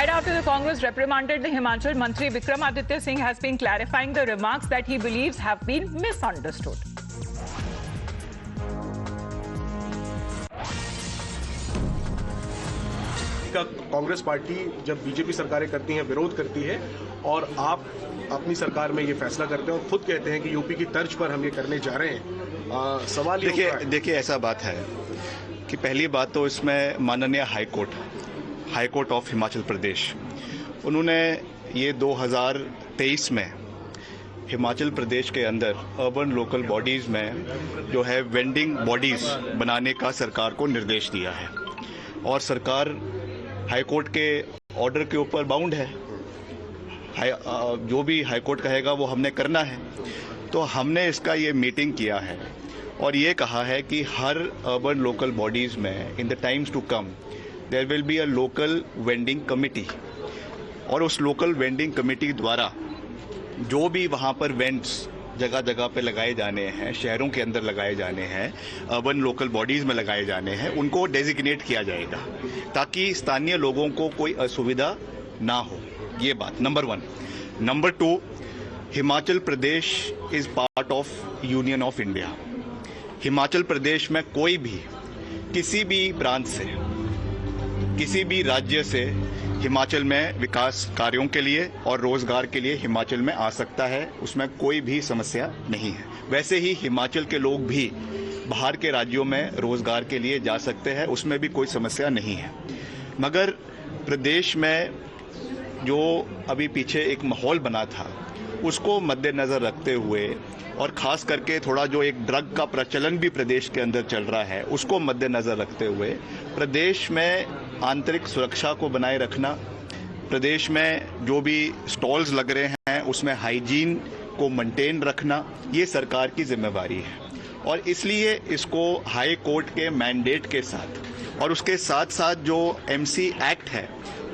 Right after the Congress reprimanded the Himachal, Mantri Vikramaditya Singh has been clarifying the remarks that he believes have been misunderstood. Congress party जब BJP सरकारें करती हैं, विरोध करती है, और आप अपनी सरकार में ये फैसला करते हैं और खुद कहते हैं कि यूपी की तर्ज पर हम ये करने जा रहे हैं। सवाल देखिए ऐसा बात है कि पहली बात तो इसमें माननीय high court of Himachal Pradesh, उन्होंने ये 2023 में हिमाचल प्रदेश के अंदर अर्बन लोकल बॉडीज़ में जो है वेंडिंग बॉडीज़ बनाने का सरकार को निर्देश दिया है, और सरकार हाई कोर्ट के ऑर्डर के ऊपर बाउंड है। जो भी हाई कोर्ट कहेगा वो हमने करना है। तो हमने इसका ये मीटिंग किया है और ये कहा है कि हर अर्बन लोकल बॉडीज़ में in the times to come there will be a local vending committee, और उस लोकल वेंडिंग कमेटी द्वारा जो भी वहाँ पर वेंट्स जगह जगह पे लगाए जाने हैं, शहरों के अंदर लगाए जाने हैं, अर्बन लोकल बॉडीज़ में लगाए जाने हैं, उनको डेजिग्नेट किया जाएगा ताकि स्थानीय लोगों को कोई असुविधा ना हो। ये बात number 1। Number 2, Himachal Pradesh is part of union of India. Himachal Pradesh में कोई भी किसी भी प्रांत से, किसी भी राज्य से हिमाचल में विकास कार्यों के लिए और रोजगार के लिए हिमाचल में आ सकता है, उसमें कोई भी समस्या नहीं है। वैसे ही हिमाचल के लोग भी बाहर के राज्यों में रोजगार के लिए जा सकते हैं, उसमें भी कोई समस्या नहीं है। मगर प्रदेश में जो अभी पीछे एक माहौल बना था, उसको मद्देनज़र रखते हुए, और ख़ास करके थोड़ा जो एक ड्रग का प्रचलन भी प्रदेश के अंदर चल रहा है, उसको मद्देनज़र रखते हुए प्रदेश में आंतरिक सुरक्षा को बनाए रखना, प्रदेश में जो भी स्टॉल्स लग रहे हैं उसमें हाइजीन को मेंटेन रखना, ये सरकार की जिम्मेवारी है। और इसलिए इसको हाई कोर्ट के मैंडेट के साथ और उसके साथ साथ जो एमसी एक्ट है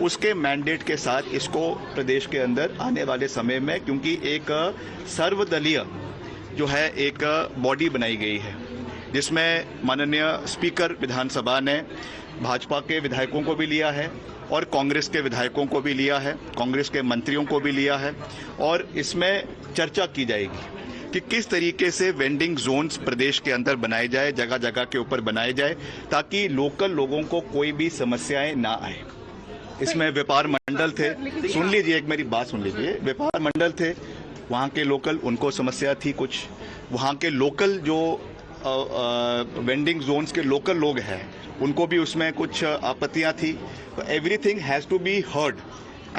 उसके मैंडेट के साथ इसको प्रदेश के अंदर आने वाले समय में, क्योंकि एक सर्वदलीय जो है एक बॉडी बनाई गई है जिसमें माननीय स्पीकर विधानसभा ने भाजपा के विधायकों को भी लिया है और कांग्रेस के विधायकों को भी लिया है, कांग्रेस के मंत्रियों को भी लिया है, और इसमें चर्चा की जाएगी कि किस तरीके से वेंडिंग जोन्स प्रदेश के अंदर बनाए जाए, जगह जगह के ऊपर बनाए जाए, ताकि लोकल लोगों को कोई भी समस्याएं ना आए। इसमें व्यापार मंडल थे, सुन लीजिए, एक मेरी बात सुन लीजिए, व्यापार मंडल थे, वहाँ के लोकल, उनको समस्या थी कुछ, वहाँ के लोकल जो वेंडिंग जोन्स के लोकल लोग हैं उनको भी उसमें कुछ आपत्तियां थी। तो everything has to be heard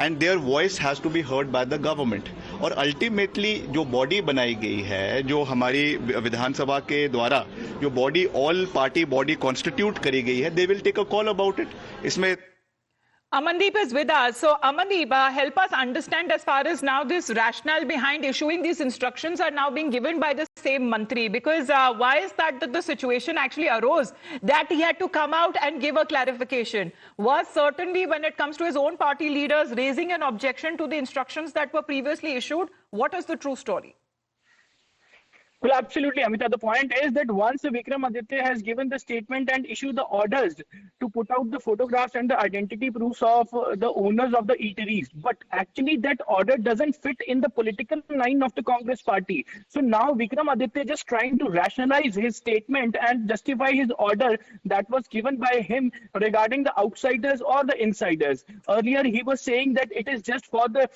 and their voice has to be heard by the government. और अल्टीमेटली जो बॉडी बनाई गई है, जो हमारी विधानसभा के द्वारा जो body all party body constitute करी गई है, they will take a call about it. इसमें Amandeep is with us. So, Amandeep, help us understand as far as now this rationale behind issuing these instructions are now being given by the same Mantri. Because why is that the situation actually arose that he had to come out and give a clarification? Was certainly when it comes to his own party leaders raising an objection to the instructions that were previously issued? What is the true story? Well, absolutely, Amita. The point is that once Vikramaditya has given the statement and issued the orders to put out the photographs and the identity proofs of the owners of the eateries, but actually that order doesn't fit in the political line of the Congress party. So now Vikramaditya just trying to rationalize his statement and justify his order that was given by him regarding the outsiders or the insiders. Earlier, he was saying that it is just for the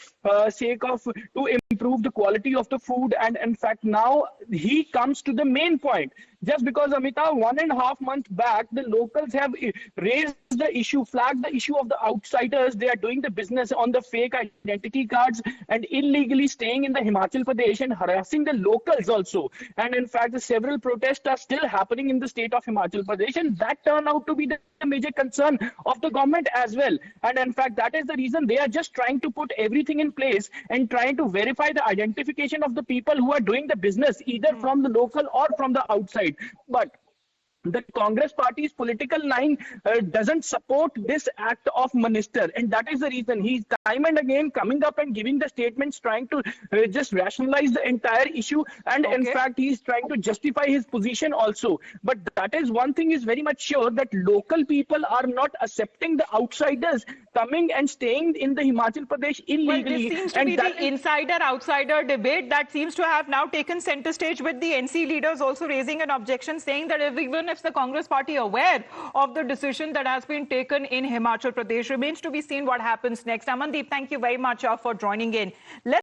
sake of to improve the quality of the food, and in fact now he comes to the main point. Just because, Amita, 1.5 months back, the locals have raised the issue, flagged the issue of the outsiders. They are doing the business on the fake identity cards and illegally staying in the Himachal Pradesh and harassing the locals also. And in fact, several protests are still happening in the state of Himachal Pradesh, and that turned out to be the major concern of the government as well. And in fact, that is the reason they are just trying to put everything in place and trying to verify the identification of the people who are doing the business, either from the local or from the outside. But the Congress party's political line doesn't support this act of minister, and that is the reason he's time and again coming up and giving the statements, trying to just rationalize the entire issue, and in fact he's trying to justify his position also. But that is one thing is very much sure, that local people are not accepting the outsiders coming and staying in the Himachal Pradesh illegally. Well, this seems to and be that the insider-outsider debate that seems to have now taken center stage, with the NC leaders also raising an objection, saying that even if the Congress party aware of the decision that has been taken in Himachal Pradesh, remains to be seen what happens next. Amandeep, thank you very much for joining in. Let's